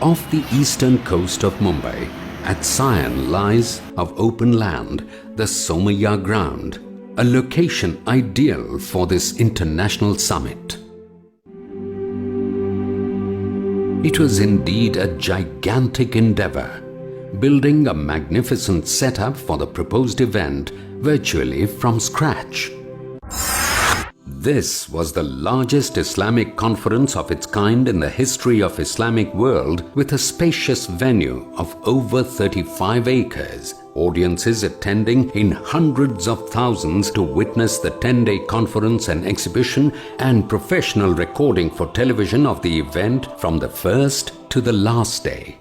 Off the eastern coast of Mumbai, at Sion lies of open land, the Somaya ground, a location ideal for this international summit. It was indeed a gigantic endeavor, building a magnificent setup for the proposed event virtually from scratch. This was the largest Islamic conference of its kind in the history of Islamic world, with a spacious venue of over 35 acres, audiences attending in hundreds of thousands to witness the 10-day conference and exhibition, and professional recording for television of the event from the first to the last day.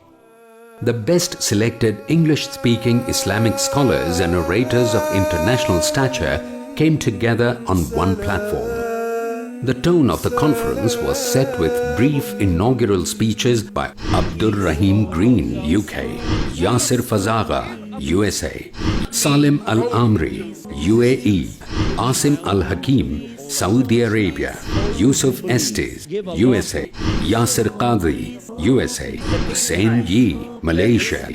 The best selected English-speaking Islamic scholars and orators of international stature came together on one platform. The tone of the conference was set with brief inaugural speeches by Abdur Rahim Green, UK, Yasir Fazaga, USA, Salim Al-Amri, UAE, Asim Al-Hakim, Saudi Arabia, Yusuf Estes, USA, Yasir Qadri, USA, Hussein Yi, Malaysia,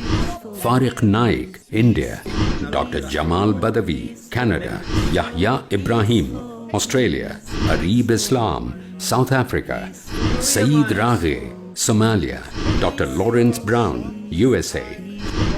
Fariq Naik, India, Dr. Jamal Badawi, Canada, Yahya Ibrahim, Australia, Arib Islam, South Africa, Saeed Raghe, Somalia, Dr. Lawrence Brown, USA,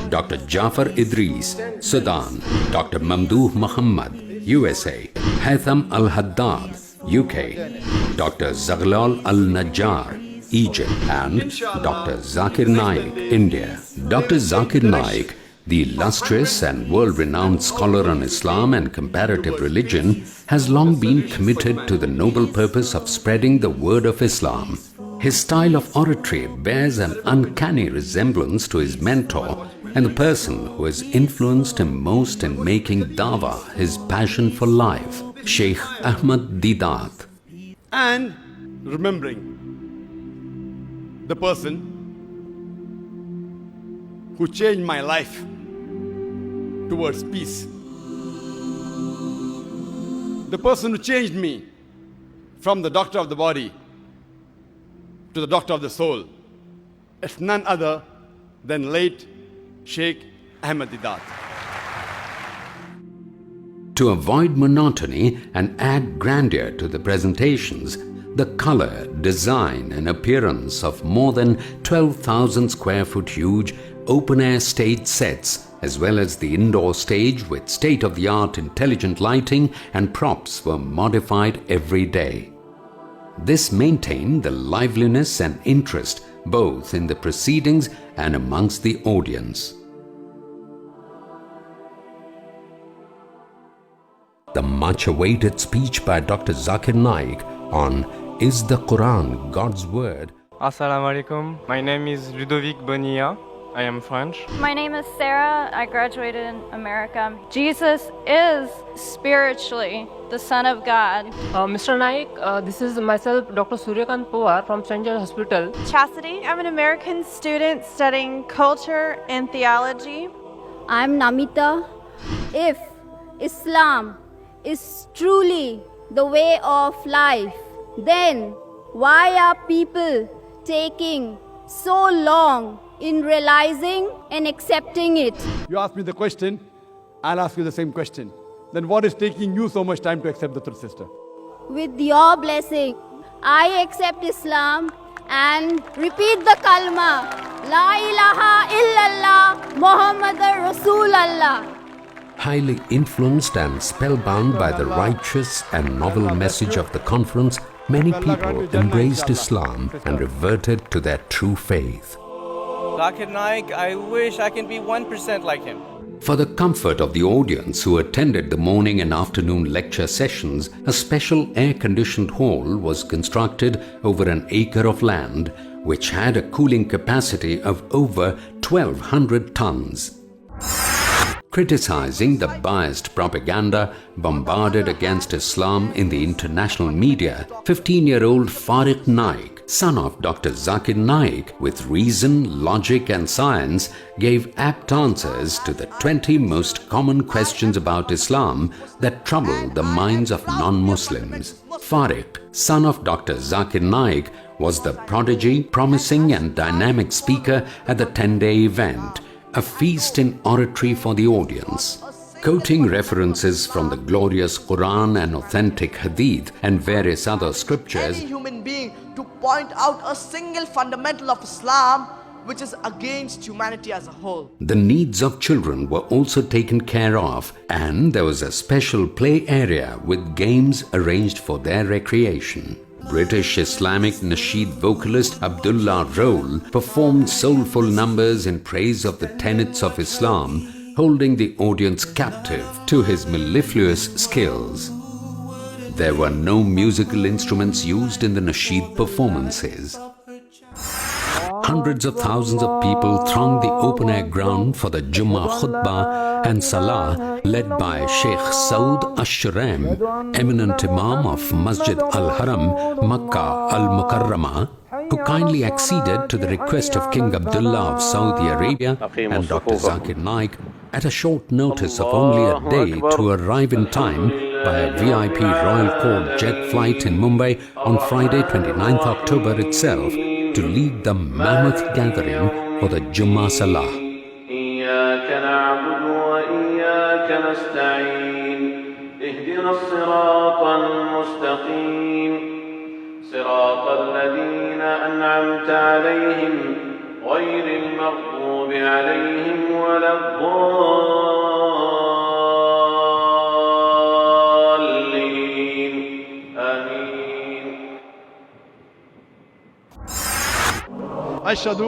Dr. Jafar Idris, Sudan, Dr. Mamdouh Muhammad, USA, Haitham Al-Haddad, UK, Dr. Zaghlal Al-Najjar, Egypt, and Dr. Zakir Naik, India. Dr. Zakir Naik, the illustrious and world-renowned scholar on Islam and comparative religion, has long been committed to the noble purpose of spreading the word of Islam. His style of oratory bears an uncanny resemblance to his mentor and the person who has influenced him most in making dawah his passion for life, Sheikh Ahmad Didat. And remembering the person who changed my life towards peace. The person who changed me from the doctor of the body to the doctor of the soul. It's none other than late Sheikh Ahmad Didat. To avoid monotony and add grandeur to the presentations, the color, design and appearance of more than 12,000 square foot huge open-air stage sets, as well as the indoor stage with state-of-the-art intelligent lighting and props, were modified every day. This maintained the liveliness and interest both in the proceedings and amongst the audience. The much-awaited speech by Dr. Zakir Naik on "Is the Qur'an God's Word?" Assalamu alaikum. My name is Ludovic Bonilla. I am French. My name is Sarah. I graduated in America. Jesus is spiritually the Son of God. Mr. Naik, this is myself, Dr. Suryakant Pawar from St. John Hospital. Chastity. I'm an American student studying culture and theology. I'm Namita. If Islam is truly the way of life, then why are people taking so long in realizing and accepting it? You ask me the question, I'll ask you the same question. Then what is taking you so much time to accept the truth, sister? With your blessing, I accept Islam and repeat the kalma, La ilaha illallah Muhammadar Rasulallah. Highly influenced and spellbound by the righteous and novel message of the conference, many people embraced Islam and reverted to their true faith. Zakir Naik, I wish I can be 1% like him. For the comfort of the audience who attended the morning and afternoon lecture sessions, a special air-conditioned hall was constructed over an acre of land, which had a cooling capacity of over 1,200 tons. Criticizing the biased propaganda bombarded against Islam in the international media, 15-year-old Fariq Naik, son of Dr. Zakir Naik, with reason, logic and science, gave apt answers to the 20 most common questions about Islam that trouble the minds of non-Muslims. Farik, son of Dr. Zakir Naik, was the prodigy, promising and dynamic speaker at the 10-day event, a feast in oratory for the audience. Quoting references from the glorious Qur'an and authentic hadith and various other scriptures, any human being to point out a single fundamental of Islam which is against humanity as a whole. the needs of children were also taken care of, and there was a special play area with games arranged for their recreation. British Islamic Nasheed vocalist Abdullah Roll performed soulful numbers in praise of the tenets of Islam, holding the audience captive to his mellifluous skills. There were no musical instruments used in the Nasheed performances. Hundreds of thousands of people thronged the open-air ground for the Jummah Khutbah and Salah led by Sheikh Saud Ash-Shuraim, eminent Imam of Masjid Al-Haram, Makkah Al-Mukarramah, who kindly acceded to the request of King Abdullah of Saudi Arabia and Dr. Zakir Naik at a short notice of only a day to arrive in time by a VIP Royal Court jet flight in Mumbai on Friday 29th October itself to lead the mammoth gathering for the Jummah Salah. إياك نعبد وإياك نستعين اهدنا الصراط المستقيم صراط الذين أنعمت عليهم غير المغضوب عليهم ولا الضالين آمين. أشهد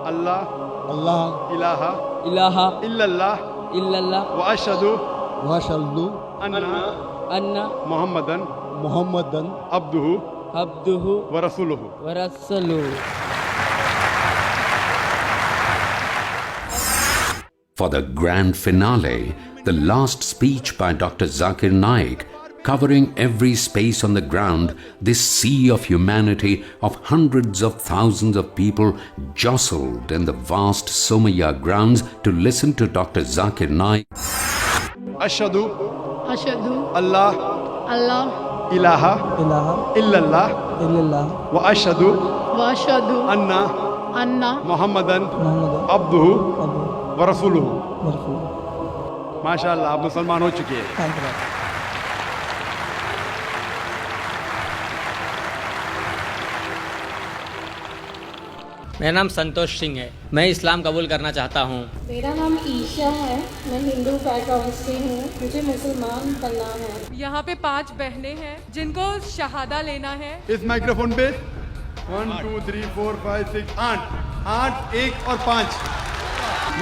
الله إله إلا الله وأشهد أن محمدا عبده ورسوله. For the grand finale, the last speech by Dr. Zakir Naik, covering every space on the ground, this sea of humanity of hundreds of thousands of people jostled in the vast Somaya grounds to listen to Dr. Zakir Naik. Ashhadu Allah ilaha illallah wa ashhadu anna Muhammadan abduhu wa rasuluhu. माशाअल्लाह, आप मुसलमान हो चुके हैं. मेरा नाम संतोष सिंह है, मैं इस्लाम कबूल करना चाहता हूँ. मेरा नाम ईशा है, मैं हिंदू बैकग्राउंड से हूँ, मुझे मुसलमान बनना है. यहाँ पे 5 बहनें हैं जिनको शहादा लेना है. इस माइक्रोफोन पे 1 2 3 4 5 6 8 1 और 5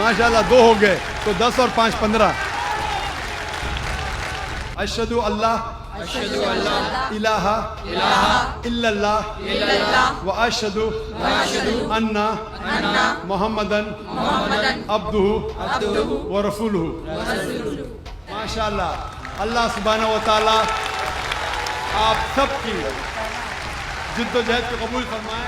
माशाल्लाह 2 हो गए, तो 10 और 5 15. अशहदु अल्लाह इलाहा इल्लल्लाह व अशहदु अन्ना मुहम्मदन अब्दुहु व रसूलुहु. माशाल्लाह, अल्लाह सुब्हानहू व तआला आप सबकी जिद्दोजहद को कबूल फरमाए.